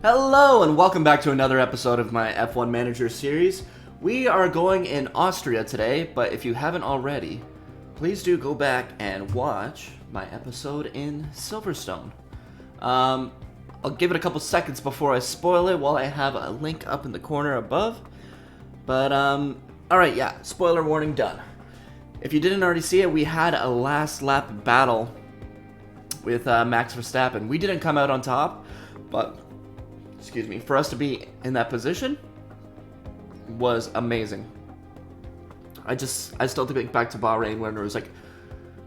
Hello and welcome back to another episode of my F1 Manager series. We are going in Austria today, but if you haven't already, please do go back and watch my episode in Silverstone. I'll give it a couple seconds before I spoil it while I have a link up in the corner above. But, alright, yeah, spoiler warning done. If you didn't already see it, we had a last lap battle with Max Verstappen. We didn't come out on top, but for us to be in that position was amazing. I still think back to Bahrain when it was like,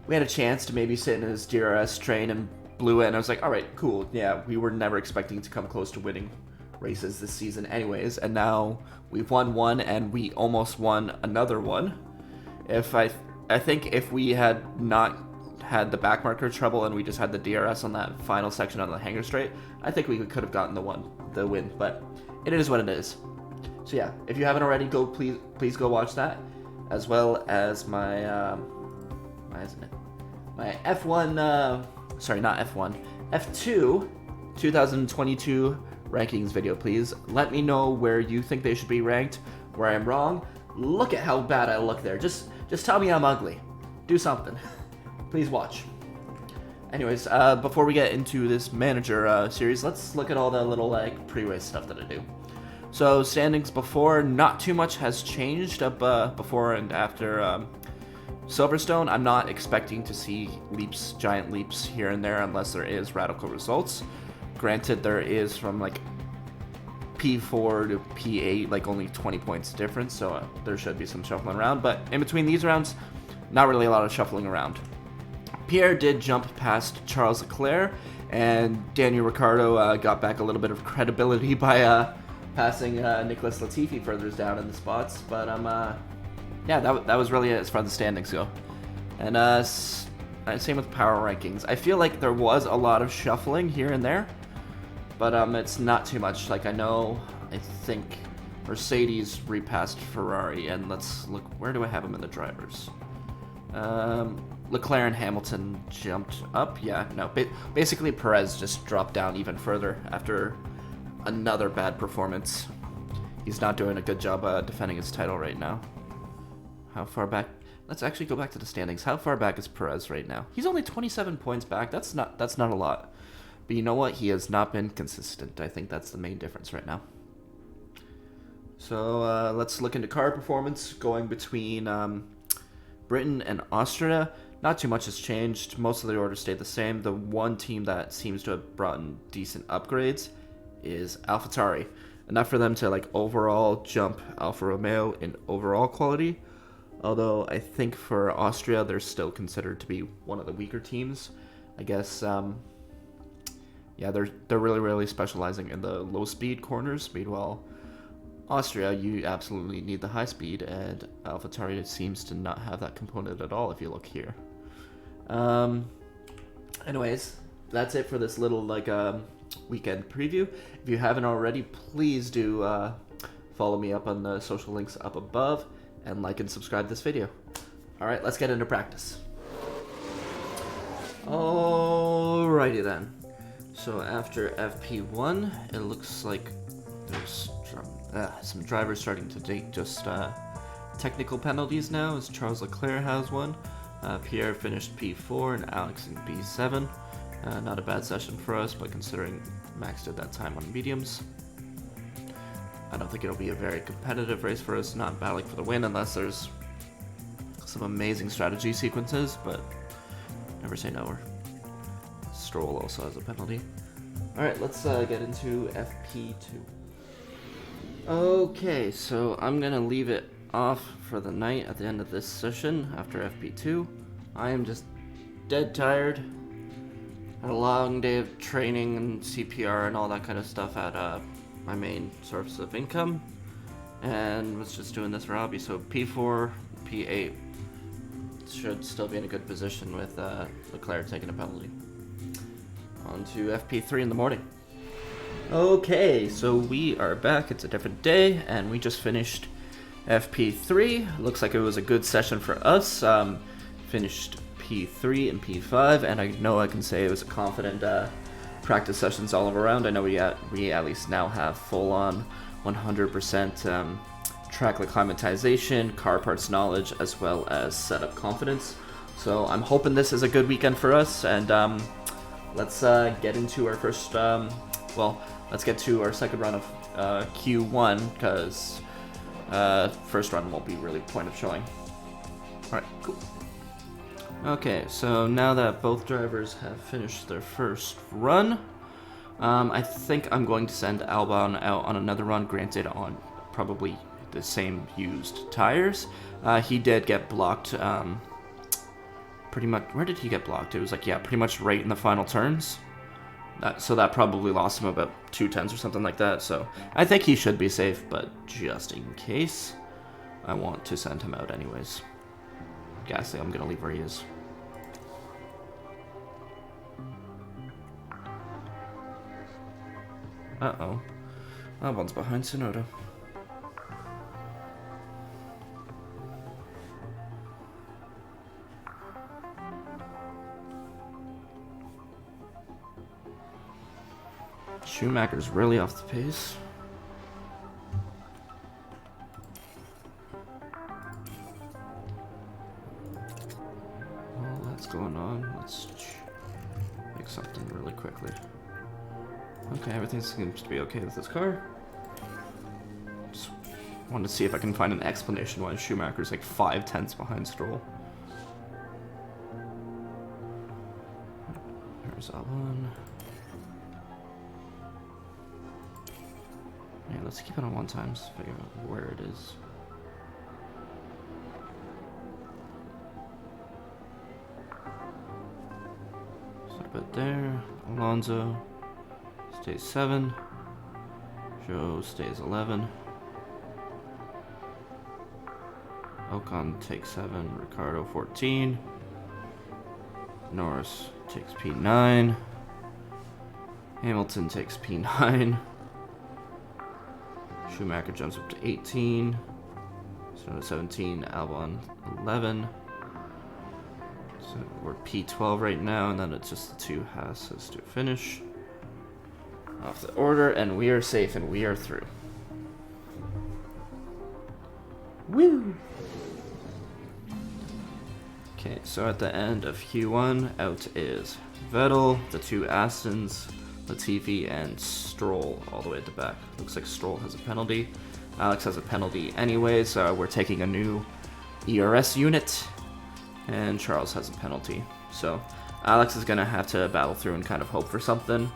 we had a chance to maybe sit in his DRS train and blew it, and I was like, alright, cool, yeah, we were never expecting to come close to winning races this season anyways, and now we've won one and we almost won another one. I think if we had not had the backmarker trouble and we just had the DRS on that final section on the hanger straight, I think we could have gotten the win, but it is what it is. So yeah, if you haven't already, please go watch that, as well as my my F1 sorry, not F1, F2 2022 rankings video. Please let me know where you think they should be ranked, where I'm wrong. Look at how bad I look there. Just tell me I'm ugly. Do something. Please watch. Anyways, before we get into this manager series, let's look at all the little pre-race stuff that I do. So standings before, not too much has changed up before and after Silverstone. I'm not expecting to see giant leaps here and there unless there is radical results. Granted, there is from P4 to P8 only 20 points difference, so there should be some shuffling around. But in between these rounds, not really a lot of shuffling around. Pierre did jump past Charles Leclerc, and Daniel Ricciardo got back a little bit of credibility by passing Nicholas Latifi further down in the spots. But yeah, that was really it as far as the standings go. And same with power rankings. I feel like there was a lot of shuffling here and there, but it's not too much. I think Mercedes repassed Ferrari, and let's look, where do I have them in the drivers? Leclerc and Hamilton jumped up. Yeah, no, basically Perez just dropped down even further after another bad performance. He's not doing a good job defending his title right now. How far back? Let's actually go back to the standings. How far back is Perez right now? He's only 27 points back. That's not a lot. But you know what? He has not been consistent. I think that's the main difference right now. So let's look into car performance going between Britain and Austria. Not too much has changed. Most of the order stayed the same. The one team that seems to have brought in decent upgrades is AlphaTauri. Enough for them to overall jump Alfa Romeo in overall quality. Although I think for Austria, they're still considered to be one of the weaker teams. I guess, yeah, they're really specializing in the low-speed corners. Meanwhile, Austria, you absolutely need the high speed, and AlphaTauri seems to not have that component at all if you look here. Anyways, that's it for this little weekend preview. If you haven't already, please do follow me up on the social links up above, and like and subscribe this video. Alright, let's get into practice. Alrighty then. So after FP1, it looks like there's some drivers starting to take just technical penalties now, as Charles Leclerc has one. Pierre finished P4 and Alex in P7. Not a bad session for us, but considering Max did that time on mediums, I don't think it'll be a very competitive race for us, not battling for the win unless there's some amazing strategy sequences, but never say never. Stroll also has a penalty. Alright, let's get into FP2. Okay, so I'm gonna leave it off for the night at the end of this session after FP2. I am just dead tired. Had a long day of training and CPR and all that kind of stuff at my main source of income, and was just doing this for hobby. So P4, P8 should still be in a good position with Leclerc taking a penalty. On to FP3 in the morning. Okay, so we are back. It's a different day, and we just finished FP3. Looks like it was a good session for us. Finished P3 and P5, and I know I can say it was a confident practice sessions all around. I know we at least now have full-on 100% track acclimatization, car parts knowledge, as well as setup confidence. So I'm hoping this is a good weekend for us, and let's get into our first, let's get to our second run of Q1, because first run won't be really point of showing. Alright, cool. Okay, so now that both drivers have finished their first run, I think I'm going to send Albon out on another run, granted on probably the same used tires. He did get blocked, pretty much, where did he get blocked? It was like, yeah, pretty much right in the final turns. So that probably lost him about 2/10 or something like that, so I think he should be safe, but just in case, I want to send him out anyways. Gasly, I'm gonna leave where he is. Uh-oh. Albon's behind Tsunoda. Schumacher's really off the pace. Well, that's going on. Let's make something really quickly. Okay, everything seems to be okay with this car. Just wanted to see if I can find an explanation why Schumacher's like 5/10 behind Stroll. There's Albon. Yeah, let's keep it on 1 time, so figure out where it is. So a bit there. Alonso stays 7. Joe stays 11. Ocon takes 7. Ricciardo 14. Norris takes P9. Hamilton takes P9. Schumacher jumps up to 18. So 17. Albon 11. So we're P12 right now, and then it's just the 2 Hasses to finish off the order, and we are safe, and we are through. Woo! Okay, so at the end of Q1, out is Vettel, the 2 Astons, Latifi, and Stroll all the way at the back. Looks like Stroll has a penalty. Alex has a penalty anyways, so we're taking a new ERS unit, and Charles has a penalty. So Alex is going to have to battle through and kind of hope for something,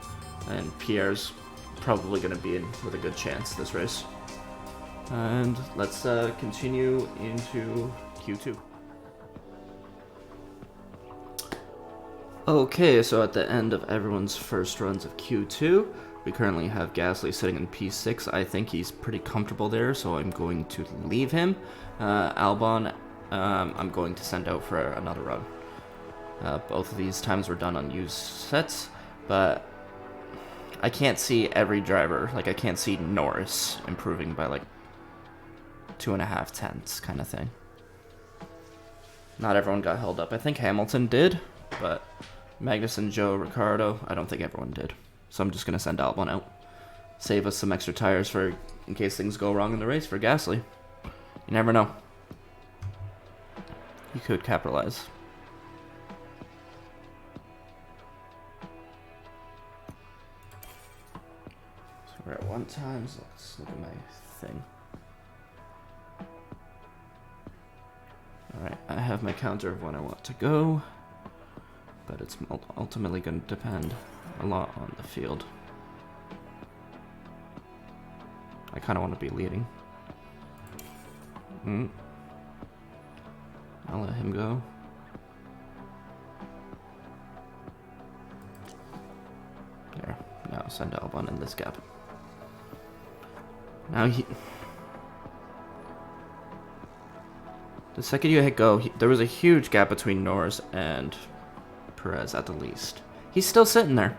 and Pierre's probably going to be in with a good chance this race. And let's continue into Q2. Okay, so at the end of everyone's first runs of Q2, we currently have Gasly sitting in P6. I think he's pretty comfortable there, so I'm going to leave him. Albon, I'm going to send out for another run. Both of these times were done on used sets, but I can't see every driver. Like, I can't see Norris improving by like 2.5 tenths kind of thing. Not everyone got held up. I think Hamilton did, but Magnussen, Joe, Ricciardo, I don't think everyone did. So I'm just going to send Albon out. Save us some extra tires for in case things go wrong in the race for Gasly. You never know. He could capitalize. So we're at 1 time, so let's look at my thing. Alright, I have my counter of when I want to go, but it's ultimately going to depend a lot on the field. I kind of want to be leading. I'll let him go. There, now send Albon in this gap. Now the second you hit go, there was a huge gap between Norris and Perez at the least. He's still sitting there.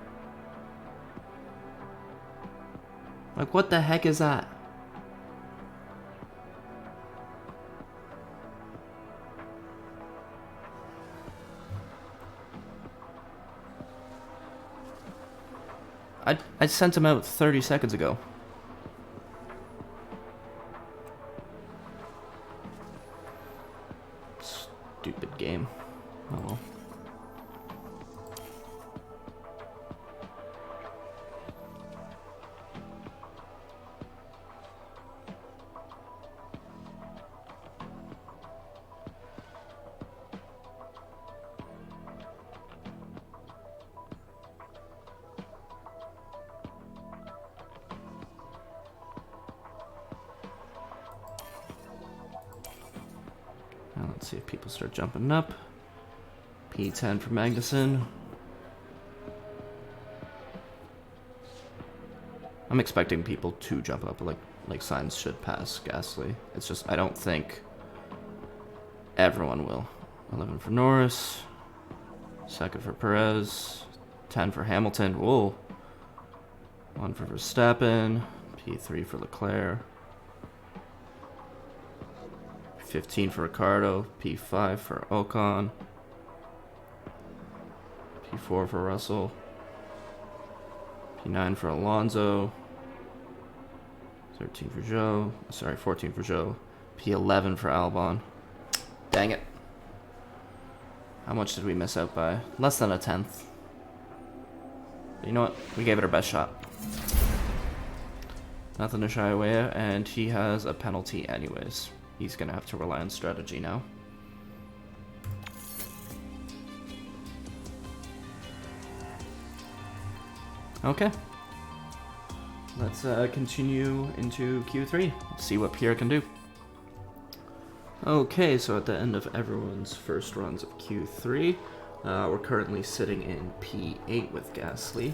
Like, what the heck is that? I sent him out 30 seconds ago. Stupid game. Oh well. Now let's see if people start jumping up. P10 for Magnuson. I'm expecting people to jump up, like Sainz should pass Gasly. It's just I don't think everyone will. 11 for Norris. 2nd for Perez. 10 for Hamilton. Whoa. 1 for Verstappen. P3 for Leclerc. 15 for Ricardo. P5 for Ocon. P4 for Russell. P9 for Alonso. 13 for Zhou. Sorry, 14 for Zhou. P11 for Albon. Dang it. How much did we miss out by? Less than a tenth. But you know what? We gave it our best shot. Nothing to shy away at, and he has a penalty anyways. He's going to have to rely on strategy now. Okay. Let's continue into Q3. See what Pierre can do. Okay, so at the end of everyone's first runs of Q3, we're currently sitting in P8 with Gasly.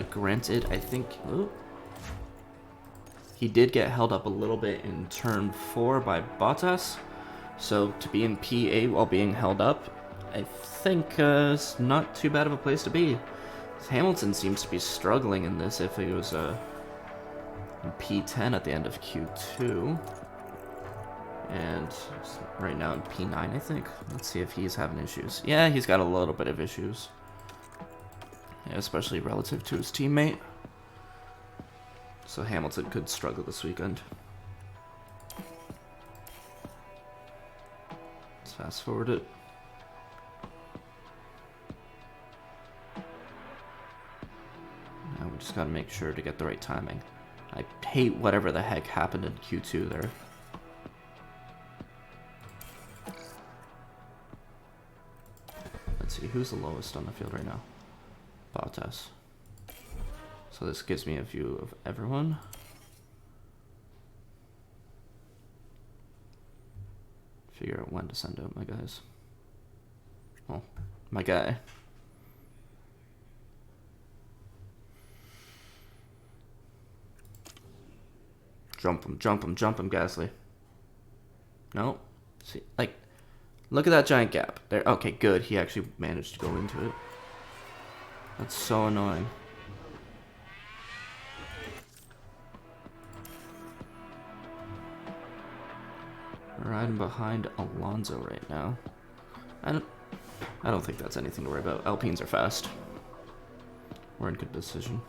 Granted, I think... Oh, he did get held up a little bit in turn 4 by Bottas. So to be in P8 while being held up, I think it's not too bad of a place to be. Hamilton seems to be struggling in this if he was in P10 at the end of Q2. And right now in P9, I think. Let's see if he's having issues. Yeah, he's got a little bit of issues. Yeah, especially relative to his teammate. So Hamilton could struggle this weekend. Let's fast forward it. Now we just gotta make sure to get the right timing. I hate whatever the heck happened in Q2 there. Let's see, who's the lowest on the field right now? Bottas. So this gives me a view of everyone. Figure out when to send out my guys. Well, my guy. Jump him, Gasly. No. See, like, look at that giant gap. There. Okay, good. He actually managed to go into it. That's so annoying. Riding behind Alonso right now. I don't think that's anything to worry about. Alpines are fast. We're in good position.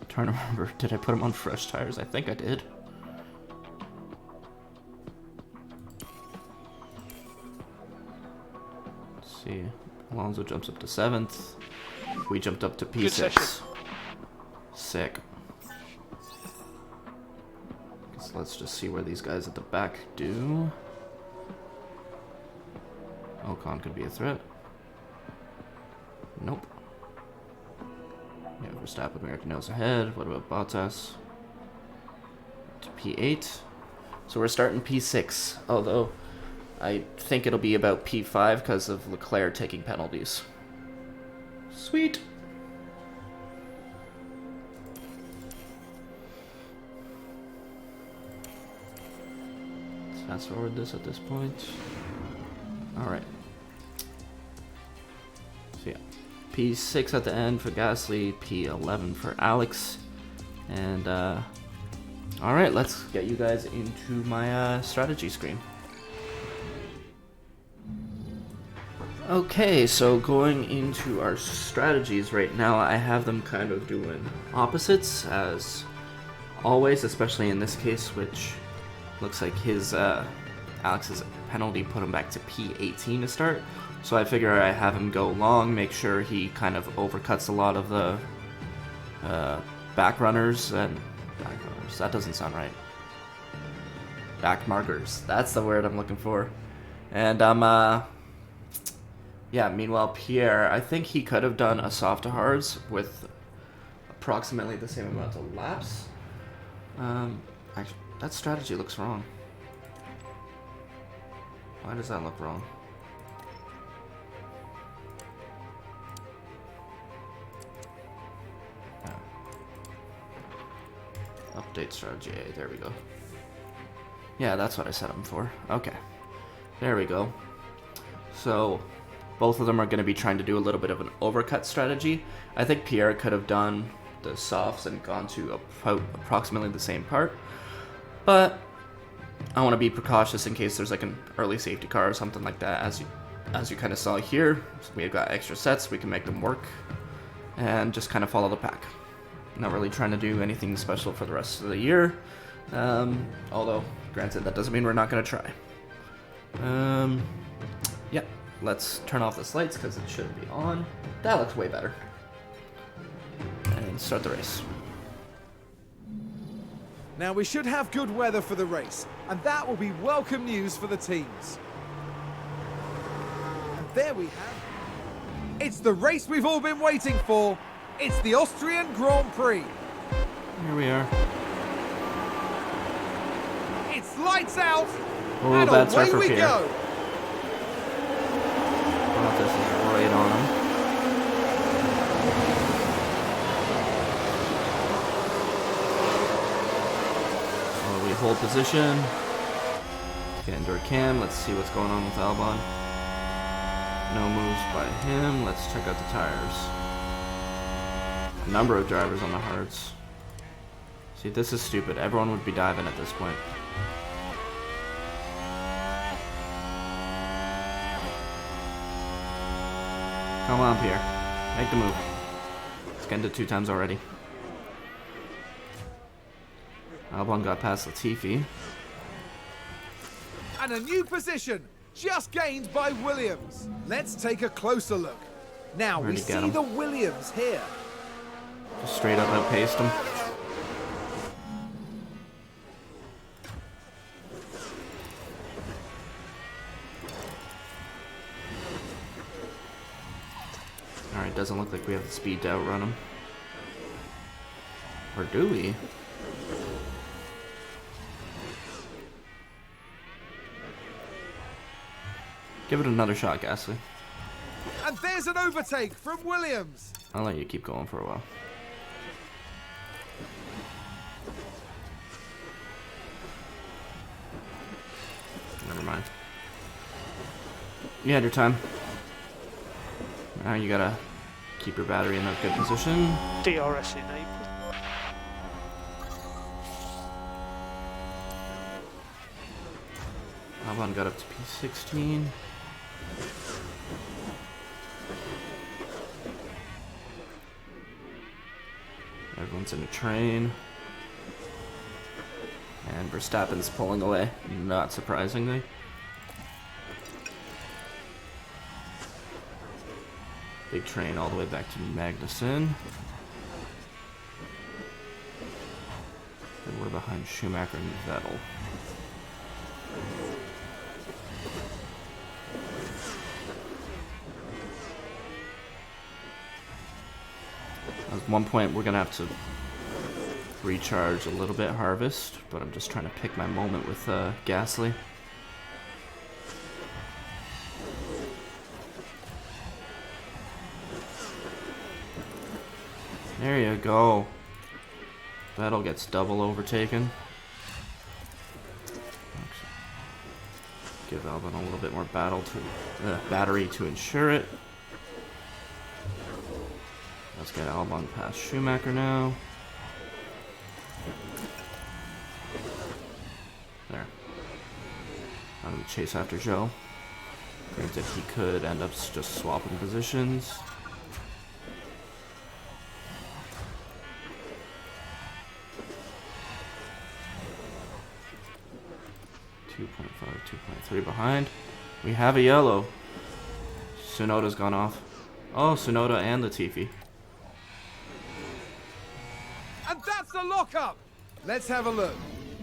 Trying to remember, did I put him on fresh tires? I think I did. Let's see. Alonso jumps up to 7th. We jumped up to P6. Sick. Guess let's just see where these guys at the back do. Ocon could be a threat. Nope. Yeah, Verstappen, we already knows ahead. What about Bottas? To P8. So we're starting P6, although I think it'll be about P5 because of Leclerc taking penalties. Sweet. Let's fast forward this at this point. Alright. So yeah. P6 at the end for Gasly, P11 for Alex, And alright, let's get you guys into my strategy screen. Okay, so going into our strategies right now, I have them kind of doing opposites as always, especially in this case, which looks like his Alex's penalty put him back to P18 to start. So I figure I have him go long, make sure he kind of overcuts a lot of the back runners and back runners. That doesn't sound right. Back markers. That's the word I'm looking for. And yeah, meanwhile, Pierre, I think he could have done a soft to hards with approximately the same amount of laps. Actually, that strategy looks wrong. Why does that look wrong? Yeah. Update strategy A, there we go. Yeah, that's what I set him for. Okay, there we go. So both of them are going to be trying to do a little bit of an overcut strategy. I think Pierre could have done the softs and gone to approximately the same part, but I want to be precautious in case there's like an early safety car or something like that. As you kind of saw here, so we've got extra sets, we can make them work and just kind of follow the pack. Not really trying to do anything special for the rest of the year, although granted that doesn't mean we're not going to try. Yeah, let's turn off the lights because it should be on. That looks way better. And start the race. Now we should have good weather for the race, and that will be welcome news for the teams. And there we have it. It's the race we've all been waiting for. It's the Austrian Grand Prix. Here we are. It's lights out, Oh, and that's away right for we Pierre. go. Oh, this is right on him. So we hold position. Get into our cam. Let's see what's going on with Albon. No moves by him. Let's check out the tires. A number of drivers on the hards. See, this is stupid. Everyone would be diving at this point. Come on, Pierre. Make the move. It's getting to 2 times already. Albon got past Latifi. And a new position, just gained by Williams. Let's take a closer look. Now we see the Williams here. Just straight up outpaced him. Alright, doesn't look like we have the speed to outrun him. Or do we? Give it another shot, Gasly. And there's an overtake from Williams. I'll let you keep going for a while. Never mind. You had your time. Now you gotta keep your battery in a good position. DRS enabled. Albon got up to P16. Everyone's in a train. And Verstappen's pulling away, not surprisingly. Big train all the way back to Magnussen. And we're behind Schumacher and Vettel. At one point we're gonna have to recharge a little bit harvest, but I'm just trying to pick my moment with Gasly. There you go. Vettel gets double overtaken. Give Albon a little bit more battery to ensure it. Let's get Albon past Schumacher now. to chase after Joe. Granted, he could end up just swapping positions. .5, 2.3 behind. We have a yellow. Tsunoda's gone off. Oh, Tsunoda and Latifi. And that's the lockup. Let's have a look.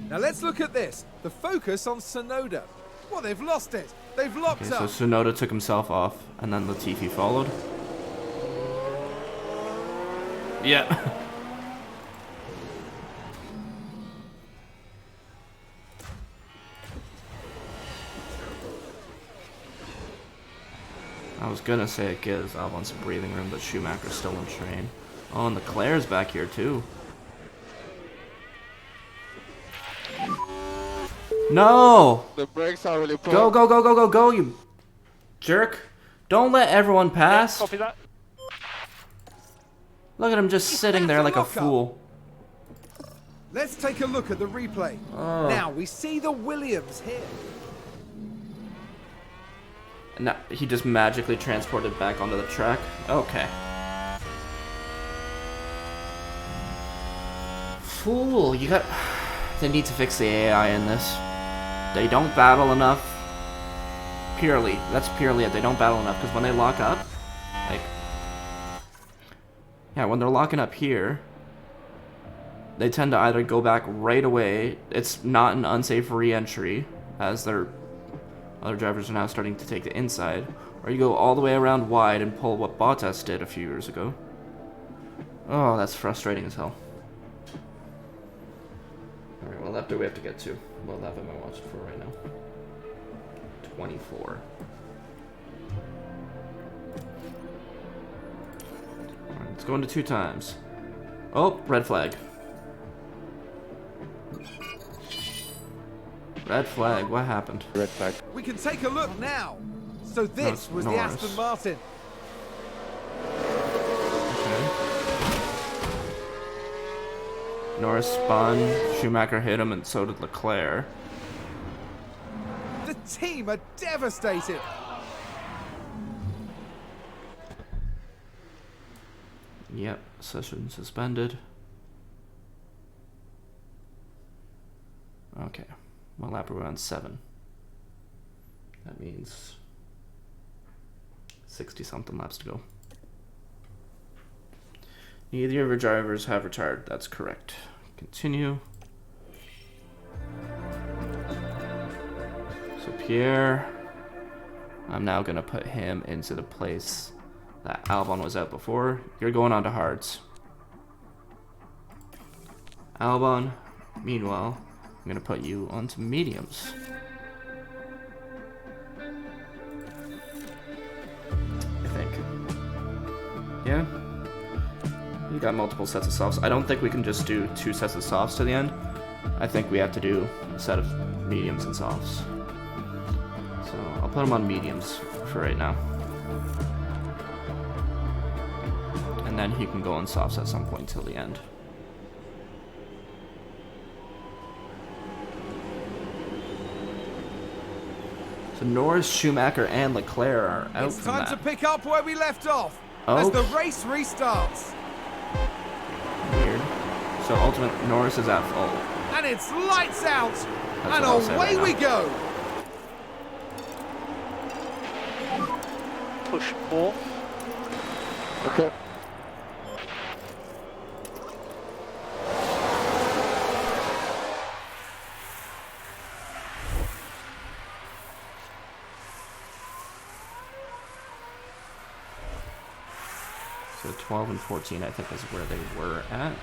Now let's look at this. The focus on Tsunoda. Well, they've lost it. They've locked up. So Tsunoda took himself off, and then Latifi followed. Yeah. I was gonna say it gives Albon some breathing room, but Schumacher's still in train. Oh, and Leclerc's back here too. No! The brakes are really poor. Go, go, go, go, go, go, you jerk. Don't let everyone pass. Copy that. Look at him just sitting there like a fool. Let's take a look at the replay. Oh. Now we see the Williams here. Now, he just magically transported back onto the track. Okay. Fool, you got... They need to fix the AI in this. They don't battle enough. Purely. That's purely it. They don't battle enough, because when they lock up, like... Yeah, when they're locking up here, they tend to either go back right away. It's not an unsafe re-entry, as their other drivers are now starting to take the inside, or you go all the way around wide and pull what Bottas did a few years ago. Oh, that's frustrating as hell. Alright, what lap do we have to get to? What lap am I watching for right now? 24. Alright, let's go into 2 times. Oh, red flag. Red flag, what happened? Red flag. We can take a look now. So this was the Norris. Aston Martin. Okay. Norris spun, Schumacher hit him, and so did Leclerc. The team are devastated. Yep, session suspended. Okay, what lap are we on? 7. That means 60-something laps to go. Neither of your drivers have retired. That's correct. Continue. So Pierre, I'm now going to put him into the place that Albon was at before. You're going on to hards. Albon, meanwhile, I'm going to put you onto mediums. I think. Yeah? You got multiple sets of softs. I don't think we can just do 2 sets of softs to the end. I think we have to do a set of mediums and softs. So I'll put them on mediums for right now. And then he can go on softs at some point till the end. So Norris, Schumacher, and Leclerc are out It's from time that. to pick up where we left off Oh. as the race restarts. Weird. So ultimate Norris is at fault. And it's lights out. what And I'll say away right we now. go. Push 4. Okay. So 12 and 14, I think, is where they were at.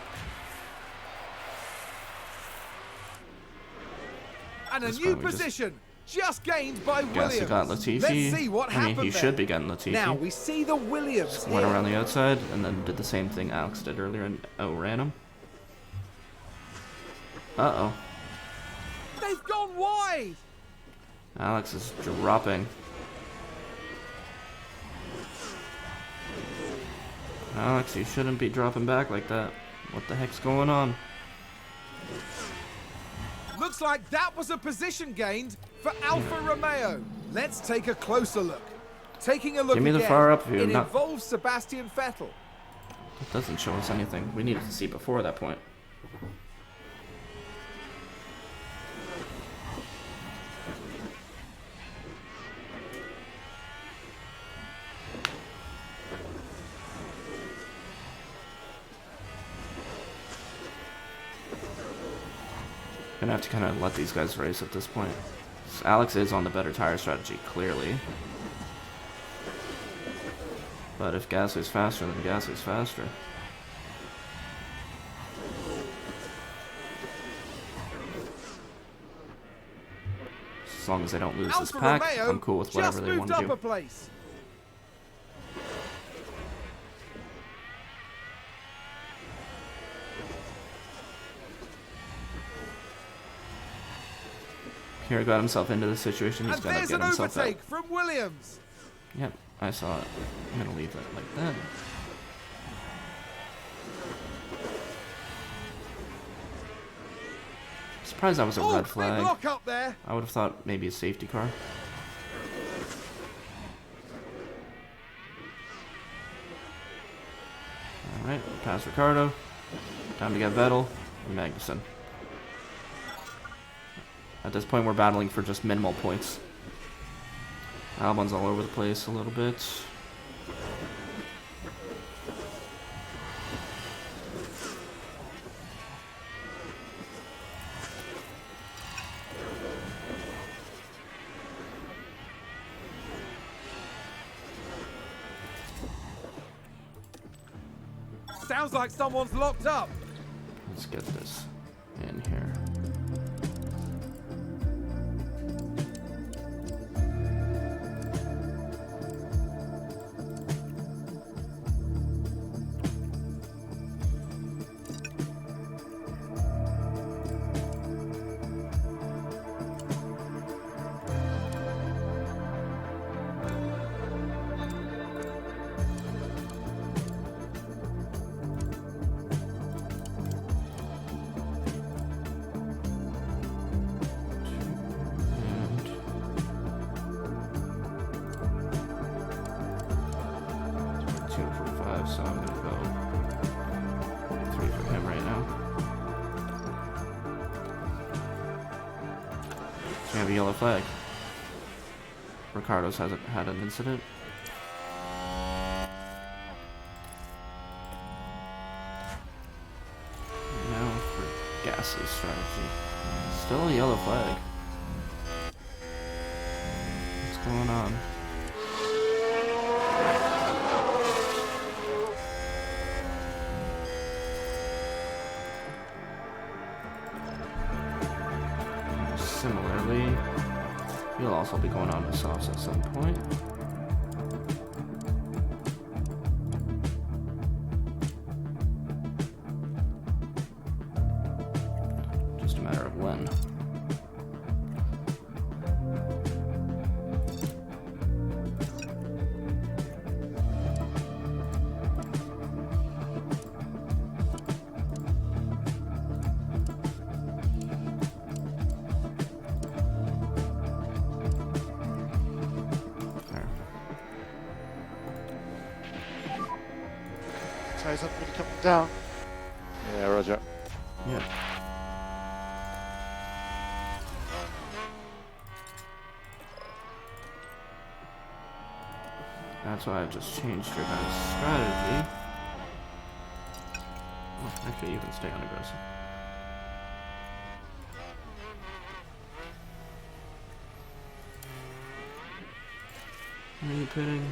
And a That's new fine, we position just gained by Guess Williams. he got Latifi. Let's see what I mean, happened he there. should be getting Latifi. Now we see the Williams Went here. around the outside and then did the same thing Alex did earlier and outran him. Uh-oh. They've gone wide. Alex is dropping. Alex, you shouldn't be dropping back like that. What the heck's going on? Looks like that was a position gained for Alfa Romeo. Let's take a closer look. Taking a look Give me the again, far up view, it not- involves Sebastian Vettel. It doesn't show us anything. We needed to see before that point. Gonna have to kind of let these guys race at this point. Alex is on the better tire strategy, clearly. But if Gasly's faster, then Gasly's faster. As long as they don't lose this Alfa pack, Romeo I'm cool with whatever just they want moved to up a do. place. Pierre got himself into this situation. He's And gonna there's get an himself out. overtake from Williams. Yep, I saw it. I'm gonna leave it like that. Surprised that was a Oh, red big flag. lock up there. I would have thought maybe a safety car. Alright, pass Ricardo. Time to get Vettel and Magnussen. At this point, we're battling for just minimal points. Albon's all over the place a little bit. Sounds like someone's locked up. Let's get this in here. So I'm gonna go 3 for him right now. So we have a yellow flag. Ricardo's hasn't had an incident. Now for Gasly's strategy. Still a yellow flag. What's going on? Similarly, you'll also be going on to softs at some point. Just a matter of when. Tires haven't really come down. Yeah, Roger. Yeah. That's why I've just changed your guys' strategy. Oh, actually, you can stay on aggressive. When are you pitting?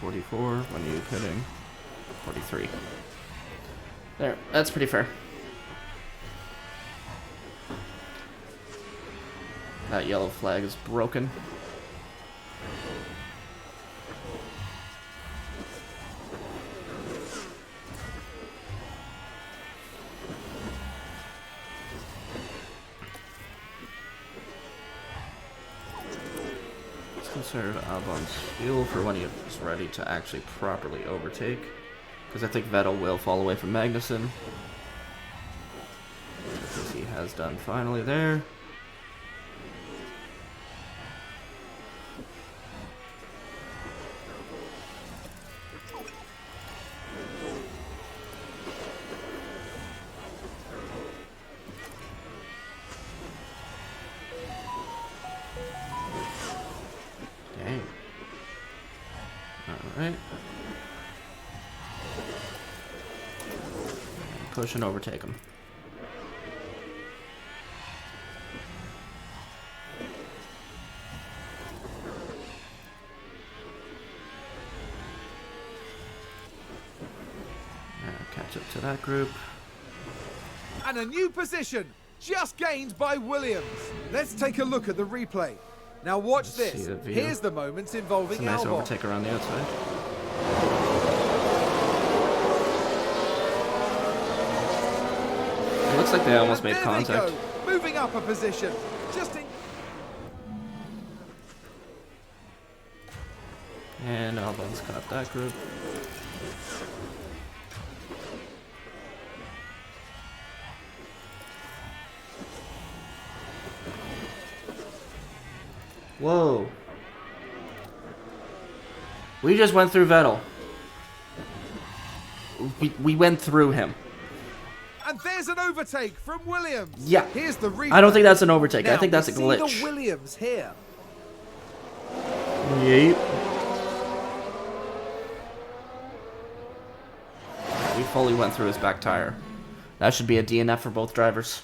44. When are you pitting? 43. There, that's pretty fair. That yellow flag is broken. Let's conserve Albon's fuel for when he is ready to actually properly overtake. Because I think Vettel will fall away from Magnussen. Because he has done finally there. right? Push and overtake him. Catch up to that group. And a new position, just gained by Williams. Let's take a look at the replay. Now watch this. Here's the moments involving it's a nice Albon. overtake around the outside. It looks like they almost made contact. They go. Moving up a position. And Albon's cut that group. Whoa. We just went through Vettel. We went through him. And there's an overtake from Williams. Yeah. Here's the replay. I don't think that's an overtake. Now, I think that's a see glitch. the Williams here. Yeep. We fully went through his back tire. That should be a DNF for both drivers.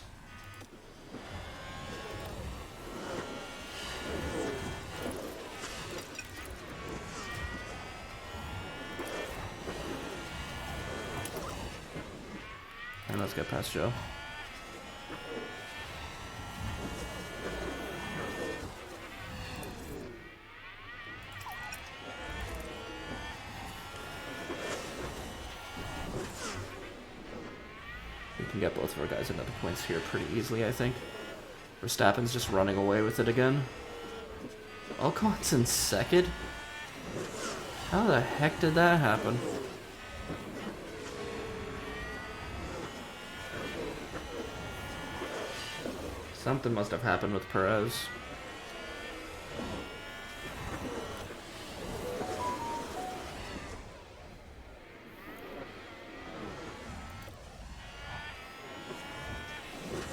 And let's get past Joe. We can get both of our guys into the points here pretty easily, I think. Verstappen's just running away with it again. Ocon's in second? How the heck did that happen? Something must have happened with Perez.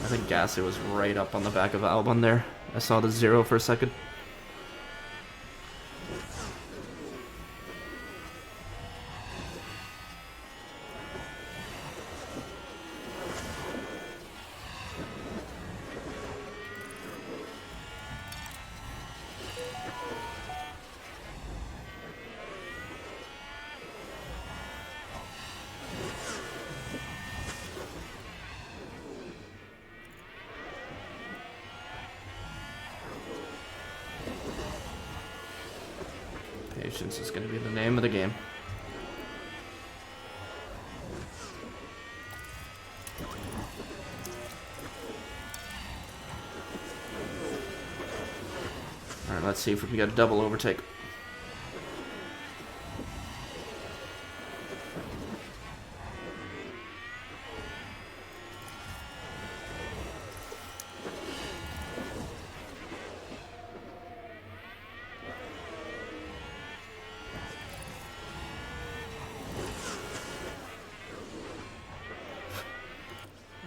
I think Gasly was right up on the back of Albon there. I saw the 0 for a second. Patience is going to be the name of the game. Alright, let's see if we can get a double overtake.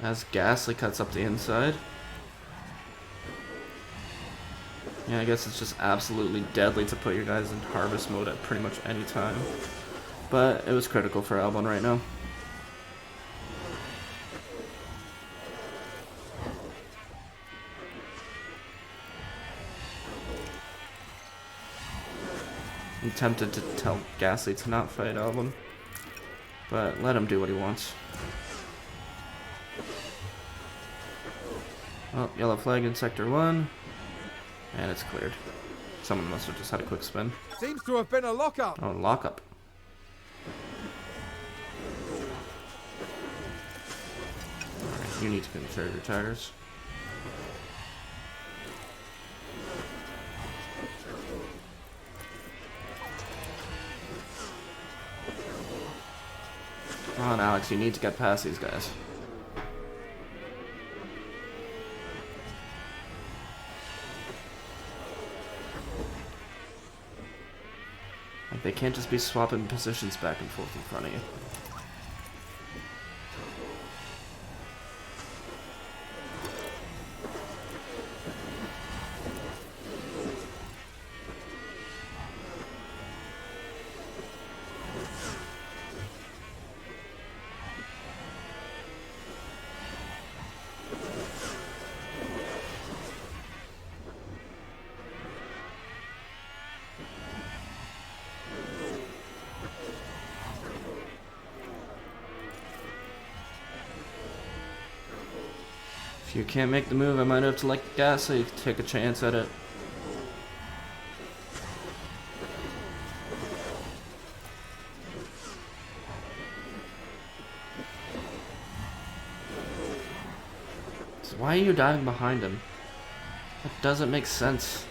As Gasly cuts up the inside. Yeah, I guess it's just absolutely deadly to put your guys in harvest mode at pretty much any time. But it was critical for Albon right now. I'm tempted to tell Gasly to not fight Albon, but let him do what he wants. Well, yellow flag in sector 1, and it's cleared. Someone must have just had a quick spin. Seems to have been a lockup. Oh, lockup. Alright, you need to conserve your tires. Come on, Alex, you need to get past these guys. Like, they can't just be swapping positions back and forth in front of you. If you can't make the move, I might have to let Gasly take a chance at it. So why are you diving behind him? That doesn't make sense.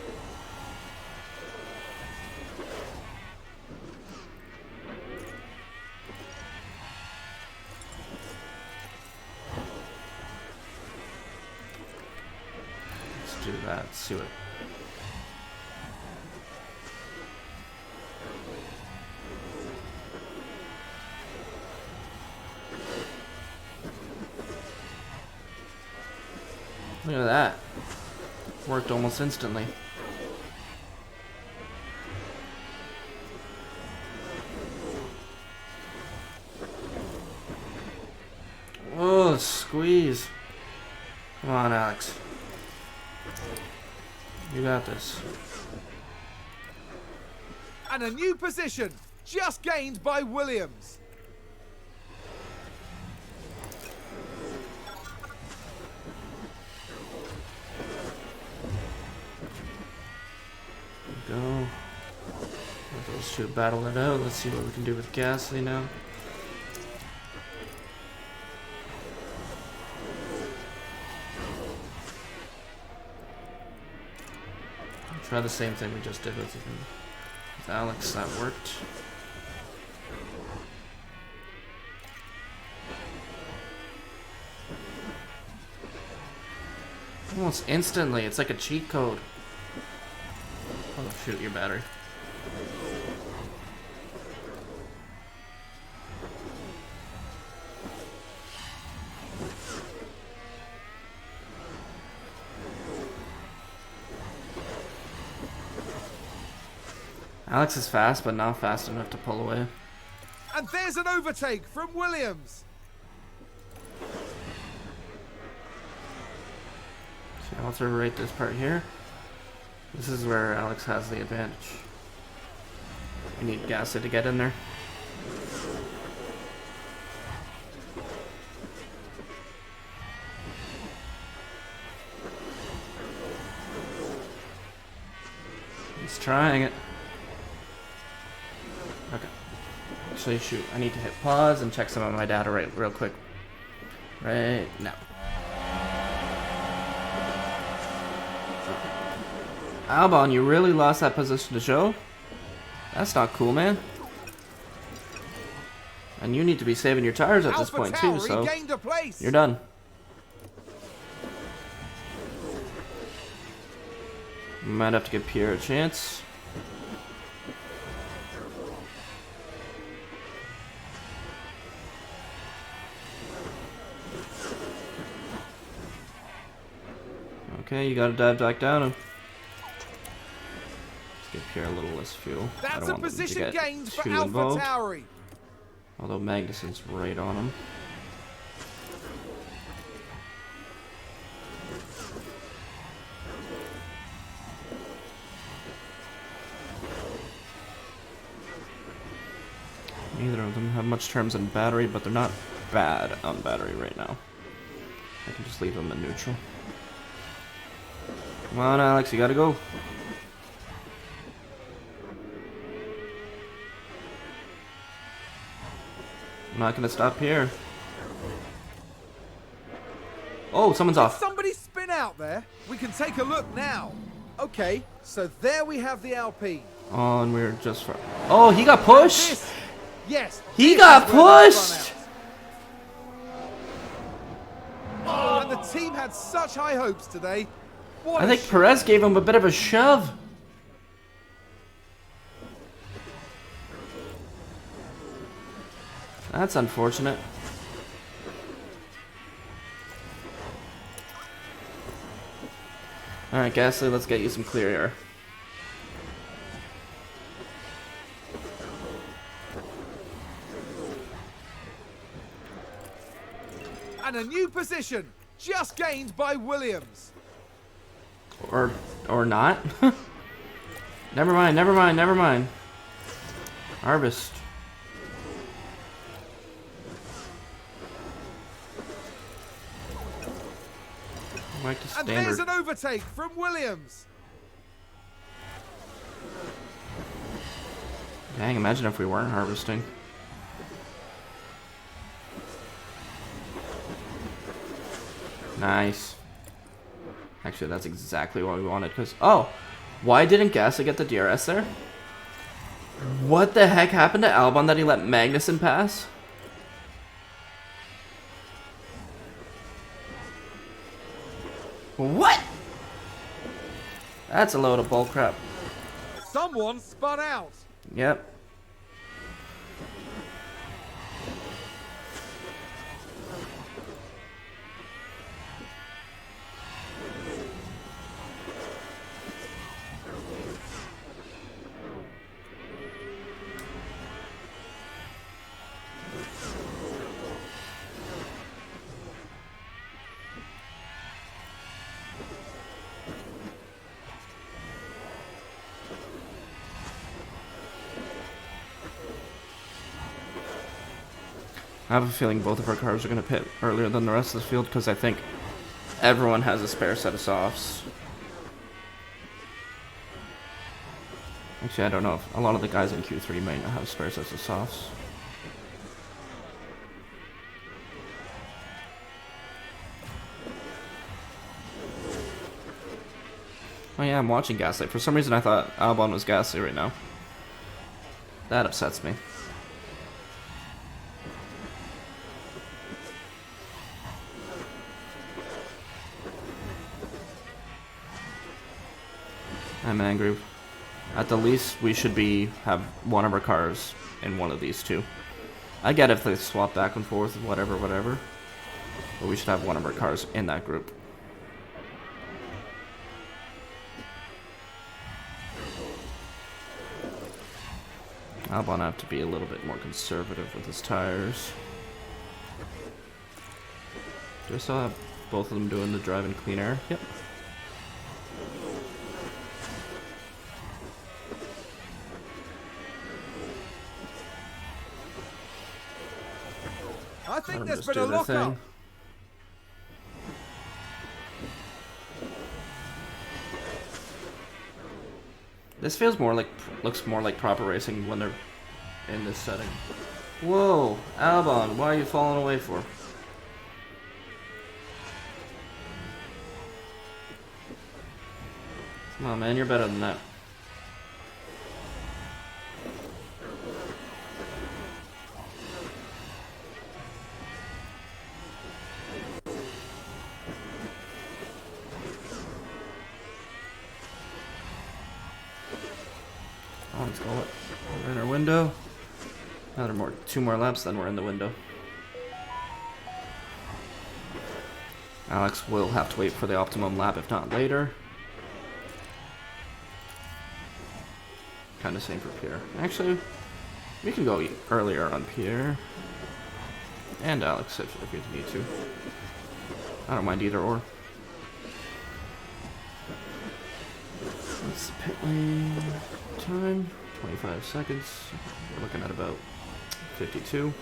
Do that. Let's see what. Look at that. Worked almost instantly. Oh, squeeze. Come on, Alex. You got this. And a new position, just gained by Williams. Go. Let those two battle it out. Let's see what we can do with Gasly now. Try the same thing we just did with Alex. That worked. Almost instantly. It's like a cheat code. Oh, shoot, your battery. Alex is fast, but not fast enough to pull away. And there's an overtake from Williams. So I'll overrate this part here. This is where Alex has the advantage. We need Gasly to get in there. He's trying it. Okay. Actually, shoot. I need to hit pause and check some of my data real quick. Right now. Albon, you really lost that position to show? That's not cool, man. And you need to be saving your tires at this point too, so you're done. Might have to give Pierre a chance. Okay, you gotta dive back down him. Give Pierre a little less fuel. That's a position gained for AlphaTauri. Although Magnussen's right on him. Neither of them have much terms in battery, but they're not bad on battery right now. I can just leave them in neutral. Come on, Alex, you gotta go. I'm not gonna stop here. Oh, someone's off. Somebody spin out there. We can take a look now. Okay, so there we have the Alpine. Oh, and we're just for. Oh, he got pushed. Yes. He got pushed. Oh, and the team had such high hopes today. I think Perez gave him a bit of a shove. That's unfortunate. Alright, Gasly, let's get you some clear air. And a new position, just gained by Williams. Or not. Never mind, never mind, never mind. Harvest. Like the And there's standard. an overtake from Williams. Dang, imagine if we weren't harvesting. Nice. Actually, that's exactly what we wanted, because... Oh! Why didn't Gasly get the DRS there? What the heck happened to Albon that he let Magnussen pass? What? That's a load of bullcrap. Someone spun out. Yep. I have a feeling both of our cars are going to pit earlier than the rest of the field because I think everyone has a spare set of softs. Actually, I don't know if a lot of the guys in Q3 might not have spare sets of softs. Oh yeah, I'm watching Gasly. For some reason I thought Albon was Gasly right now. That upsets me. I'm angry. At the least, we should have one of our cars in one of these two. I get if they swap back and forth, whatever. But we should have one of our cars in that group. Albon have to be a little bit more conservative with his tires. Do I still have both of them doing the drive in clean air? Yep. I think Let 'em there's just been do a their lock-up. thing. This feels more like, looks more like proper racing when they're in this setting. Whoa, Albon, why are you falling away for? Come on, man, you're better than that. Oh, let's go. We're in our window. Two more laps, then we're in the window. Alex will have to wait for the optimum lap, if not later. Kind of same for Pierre. Actually, we can go earlier on Pierre. And Alex if we need to. I don't mind either or. What's the pit lane time? 25 seconds. We're looking at about 52.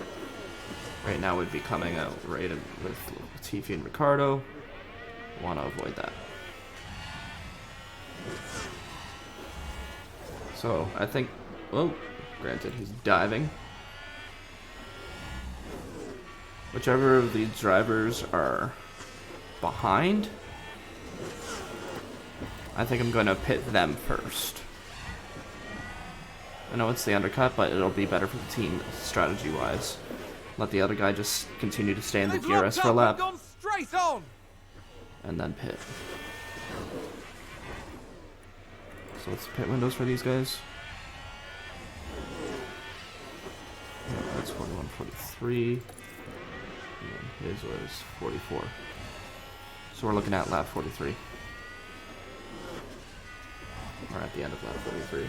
Right now we'd be coming out right with Latifi and Ricardo. Want to avoid that. So I think, well, granted he's diving. Whichever of these drivers are behind, I think I'm going to pit them first. I know it's the undercut, but it'll be better for the team strategy-wise. Let the other guy just continue to stay in the DRS for a lap. Gone straight on. And then pit. So what's the pit windows for these guys? Yeah, that's 41, 43. And his was 44. So we're looking at lap 43. Or at the end of lap 43.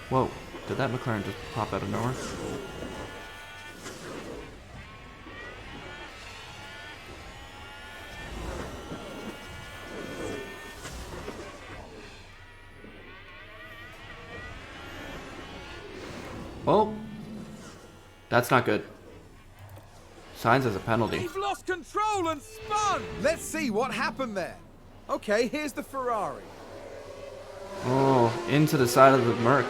Whoa, did that McLaren just pop out of nowhere? Oh, that's not good. Sainz has a penalty. He's lost control and spun. Let's see what happened there. Okay, here's the Ferrari. Oh, into the side of the Merc.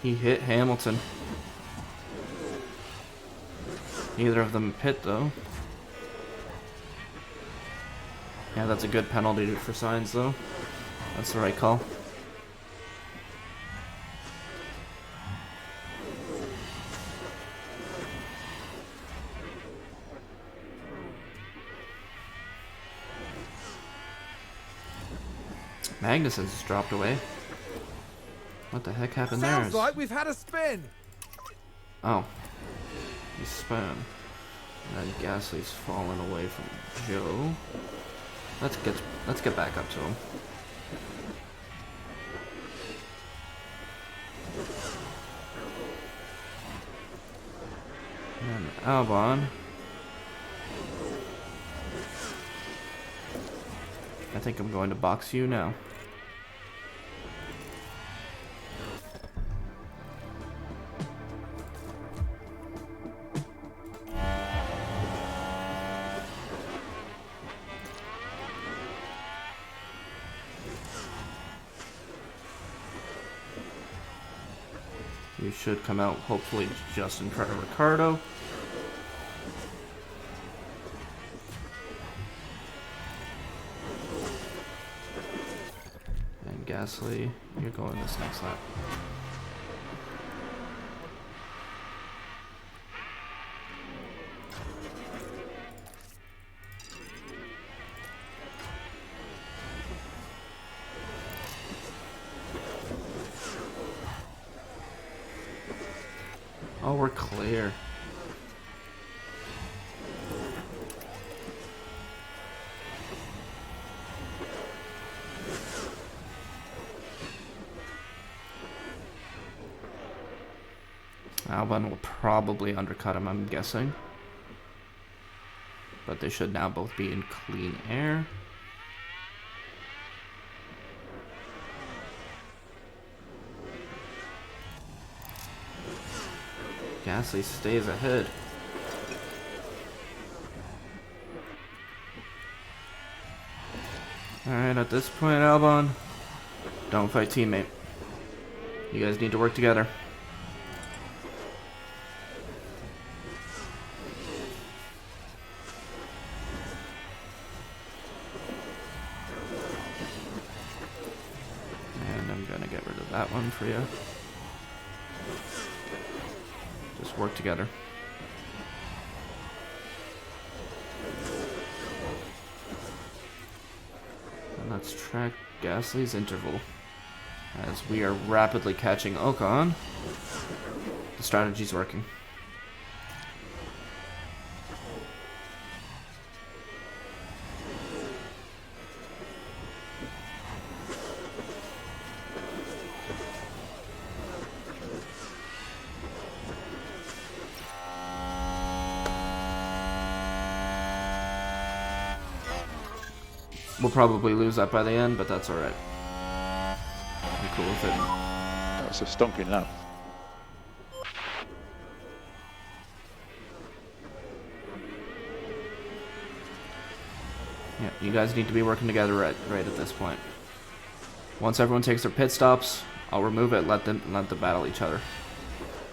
He hit Hamilton. Neither of them pit though. Yeah, that's a good penalty for Sainz though. That's the right call. Magnussen's dropped away. What the heck happened there? Sounds like we've had a spin. Oh. He spun. And Gasly's fallen away from Joe. Let's get back up to him. And Albon. I think I'm going to box you now. You should come out hopefully just in front of Ricardo. And Gasly, you're going this next lap. Oh, we're clear. Albon will probably undercut him, I'm guessing. But they should now both be in clean air. Gasly stays ahead. Alright, at this point, Albon, don't fight teammate. You guys need to work together. And I'm gonna get rid of that one for you. Just work together. And let's track Gasly's interval. As we are rapidly catching Ocon, the strategy's working. We'll probably lose that by the end, but that's alright. I'm cool with it. That's a stonking lap. Yeah, you guys need to be working together right at this point. Once everyone takes their pit stops, I'll remove it, let them battle each other.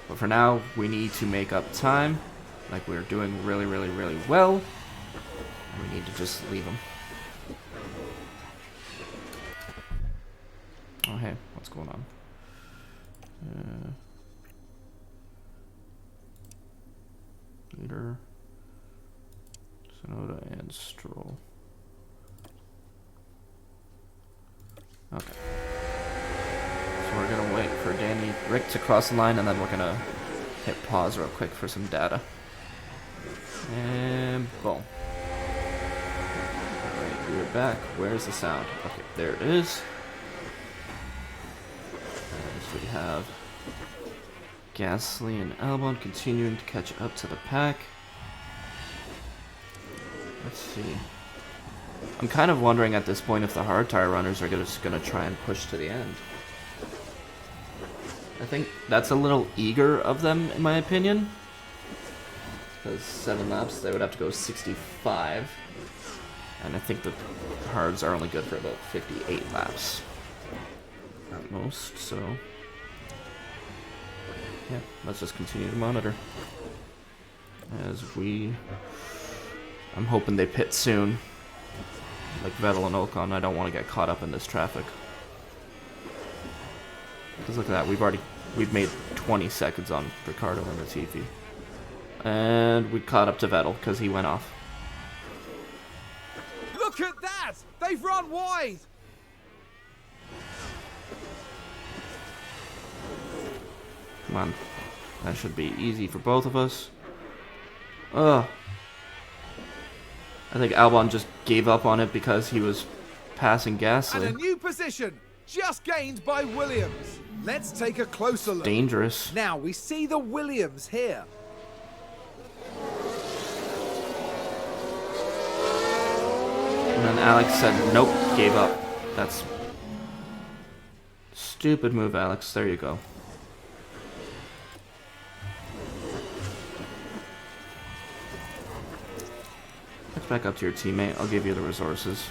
But for now, we need to make up time, like we're doing really well. And we need to just leave them. Oh hey, what's going on? Leader, Sonoda, and Stroll. Okay. So we're gonna wait for Rick to cross the line, and then we're gonna hit pause real quick for some data. And boom. Alright, we're back. Where's the sound? Okay, there it is. We have Gasly and Albon continuing to catch up to the pack. Let's see. I'm kind of wondering at this point if the hard tire runners are just going to try and push to the end. I think that's a little eager of them, in my opinion. Because 7 laps, they would have to go 65. And I think the hards are only good for about 58 laps at most, so yeah, let's just continue to monitor. I'm hoping they pit soon. Like Vettel and Ocon, I don't want to get caught up in this traffic. Because look at that, we've made 20 seconds on Ricardo and Latifi. And we caught up to Vettel because he went off. Look at that! They've run wide! Come on. That should be easy for both of us. Ugh. I think Albon just gave up on it because he was passing Gasly. And a new position, just gained by Williams. Let's take a closer look. Dangerous. Now we see the Williams here. And then Alex said, nope, gave up. That's stupid move, Alex. There you go. Catch back up to your teammate. I'll give you the resources.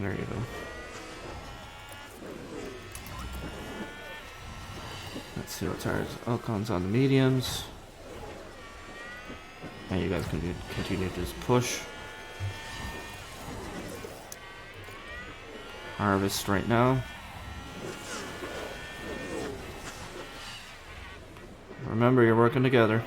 There you go. Let's see what tires. Ocon's on the mediums. And you guys can continue to just push. Harvest right now. Remember, you're working together.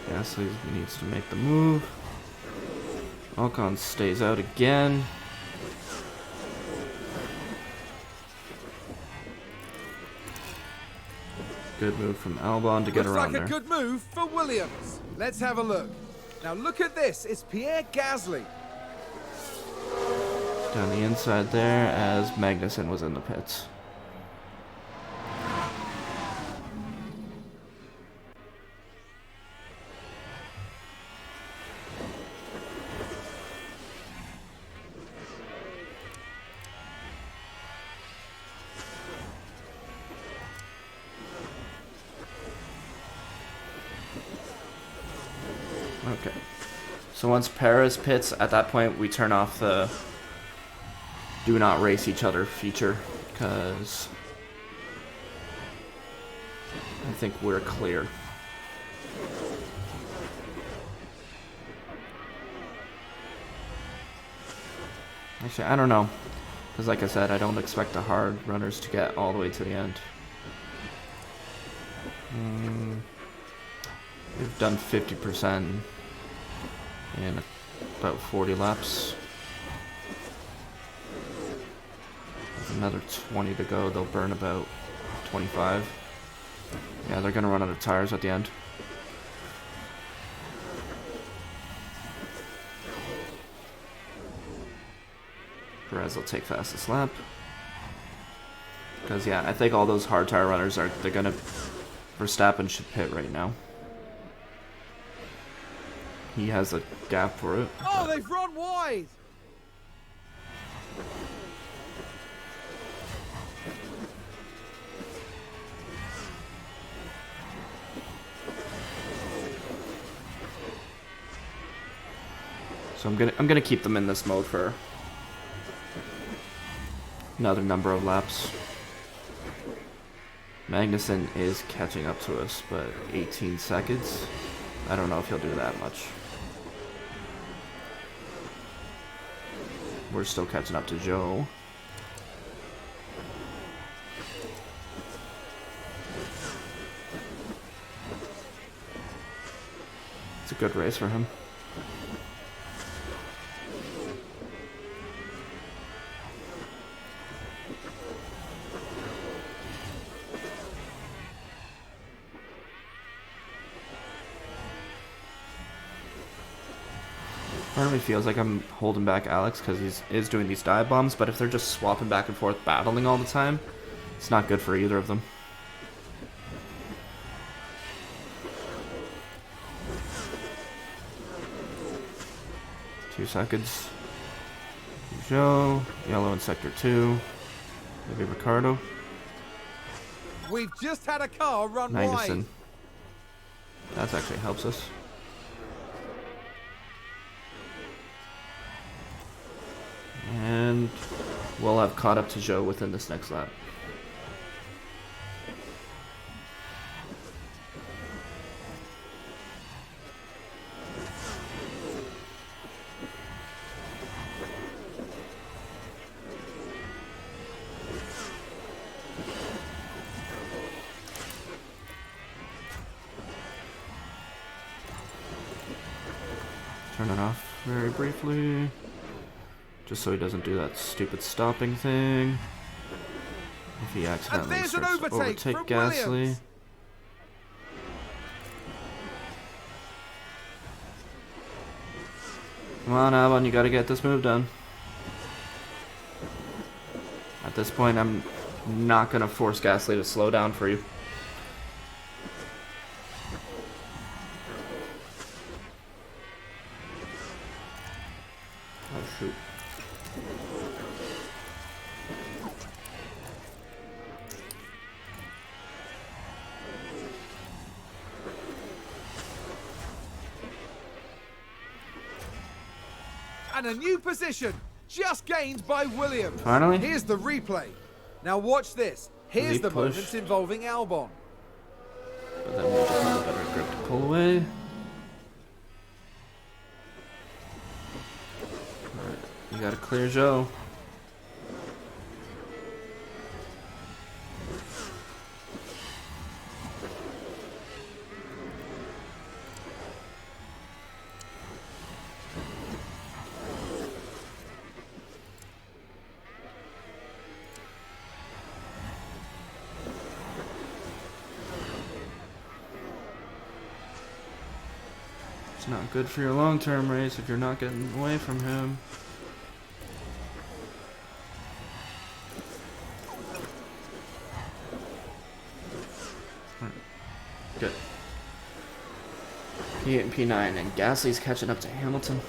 Gasly needs to make the move. Ocon stays out again. Good move from Albon to get around there. Looks like a good move for Williams. Let's have a look. Now look at this. It's Pierre Gasly. Down the inside there as Magnussen was in the pits. Okay. So once Perez pits, at that point we turn off the do not race each other feature, because I think we're clear. Actually, I don't know, because like I said, I don't expect the hard runners to get all the way to the end. We've done 50% in about 40 laps. With another 20 to go, they'll burn about 25. Yeah, they're gonna run out of tires at the end. Perez will take fastest lap. Because yeah, I think all those hard tire runners they're gonna Verstappen should pit right now. He has a gap for it. Oh, they've run wide! So I'm gonna keep them in this mode for another number of laps. Magnussen is catching up to us, but 18 seconds. I don't know if he'll do that much. We're still catching up to Joe. It's a good race for him. Part of me feels like I'm holding back Alex because he is doing these dive bombs, but if they're just swapping back and forth battling all the time, it's not good for either of them. Two seconds. Joe, yellow in sector 2. Maybe Ricardo. We've just had a car run Magnussen. wide. That actually helps us. And we'll have caught up to Joe within this next lap. Turn it off very briefly. Just so he doesn't do that stupid stopping thing. If he accidentally starts to overtake Gasly. Williams. Come on, Albon, you gotta get this move done. At this point, I'm not gonna force Gasly to slow down for you. Oh, shoot. And a new position, just gained by Williams. Finally? Here's the replay. Now watch this. Here's the push? moments involving Albon. But then we just have a better grip to pull away. Alright, you gotta clear Joe. It's not good for your long-term race if you're not getting away from him. Good. P8 and P9, and Gasly's catching up to Hamilton.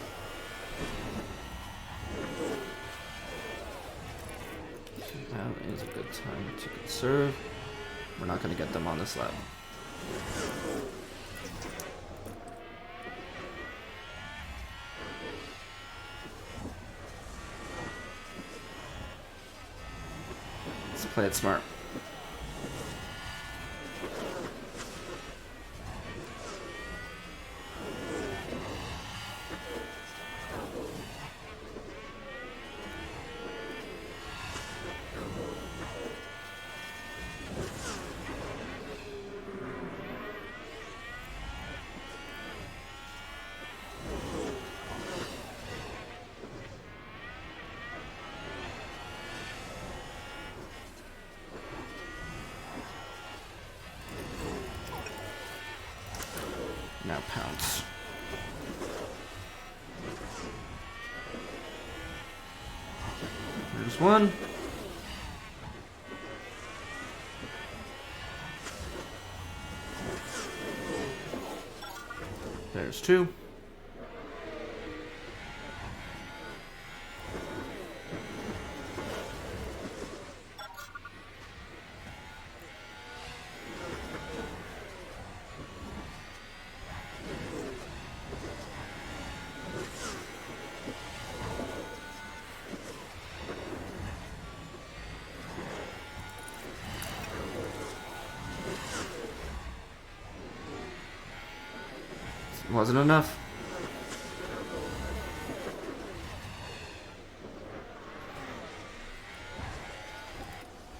That is a good time to conserve. We're not going to get them on this lap. Let's play it smart. Now pounce. There's one. There's two. Wasn't enough.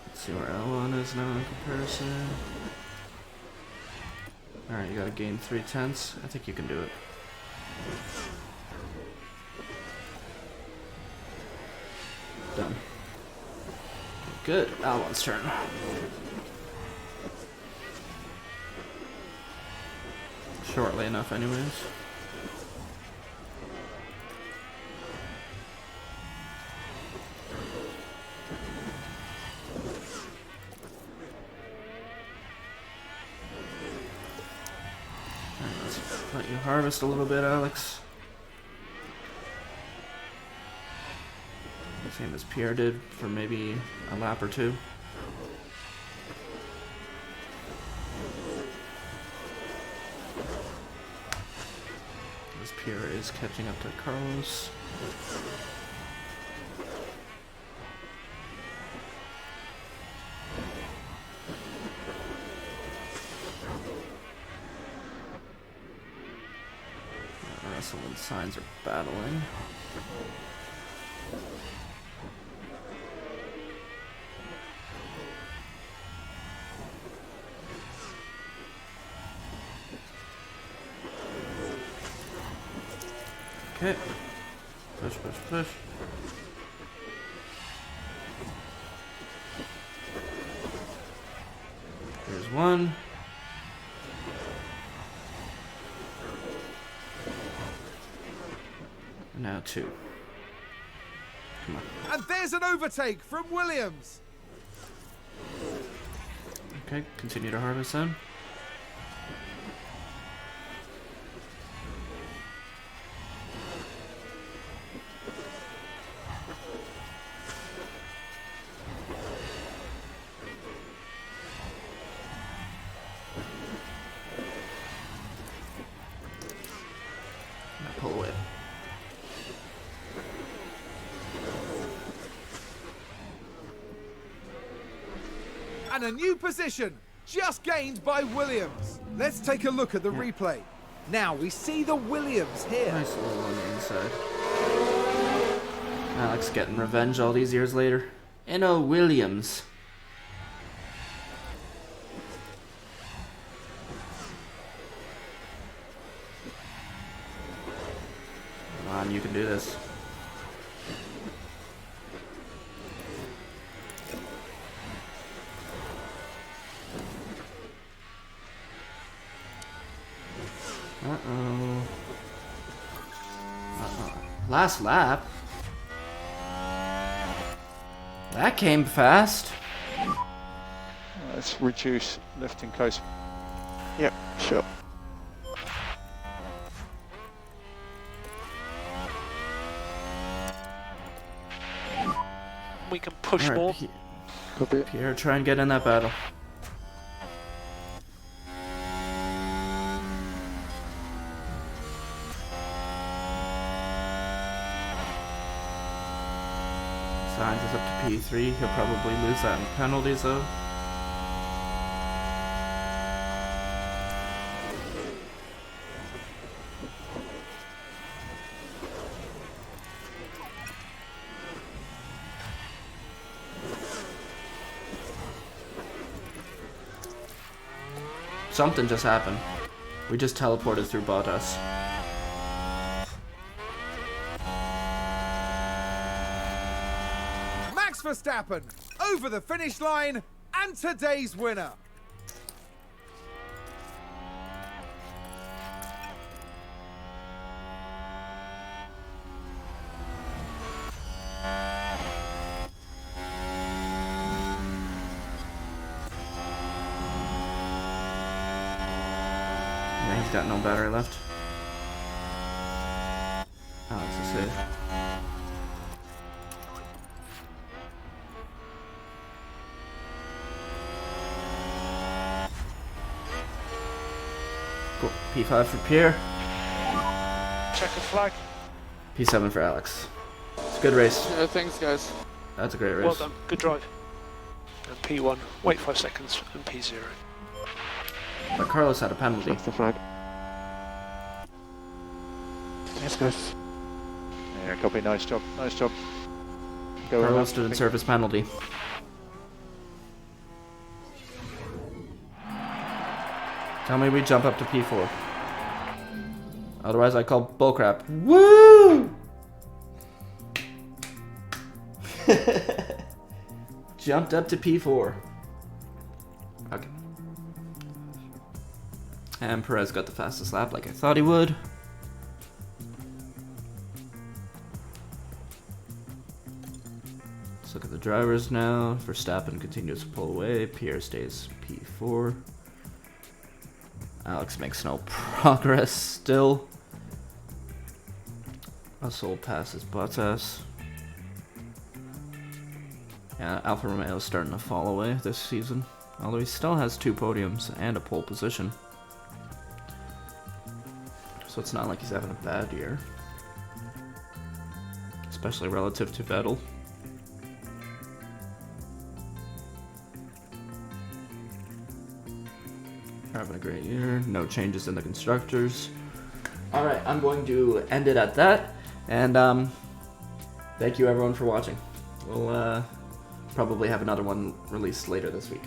Let's see where L1 is now in comparison. Alright, you gotta gain 3/10. I think you can do it. Done. Good. L1's turn. Shortly enough, anyways. harvest a little bit, Alex. Same as Pierre did for maybe a lap or two. As Pierre is catching up to Carlos. Russell and Sainz are battling. Okay. Push, push, push. Here's one. And now two. Come on. And there's an overtake from Williams. Okay, continue to harvest then. Pull away. And a new position, just gained by Williams. Let's take a look at the replay. Now we see the Williams here. Nice little one inside. Alex getting revenge all these years later. Enno Williams. Come on, you can do this. Uh-oh. Uh-oh. Last lap? That came fast. Let's reduce lifting close. Yep, sure. We can push All right, more. Copy it. Pierre, try and get in that battle. Sainz is up to P3. He'll probably lose that in penalties though. Something just happened. We just teleported through Bottas. Max Verstappen over the finish line and today's winner. Yeah, he's got no battery left. Alex is safe. Cool. P5 for Pierre. Checker flag. P7 for Alex. It's a good race. Yeah, thanks, guys. That's a great race. Well done. Good drive. And P1. Wait 5 seconds. And P0. But Carlos had a penalty. That's the flag. Yes, guys. Yeah, copy. Nice job. Nice job. Go Carlos around. didn't serve his penalty. Tell me we jump up to P4. Otherwise I call bullcrap. Woo! Jumped up to P4. Okay. And Perez got the fastest lap like I thought he would. Let's look at the drivers now. Verstappen continues to pull away. Pierre stays P4. Alex makes no progress still. Russell passes Bottas. Yeah, Alfa Romeo is starting to fall away this season, although he still has 2 podiums and a pole position. So it's not like he's having a bad year, especially relative to Vettel. They're having a great year. No changes in the constructors. Alright, I'm going to end it at that. And thank you everyone for watching. We'll probably have another one released later this week.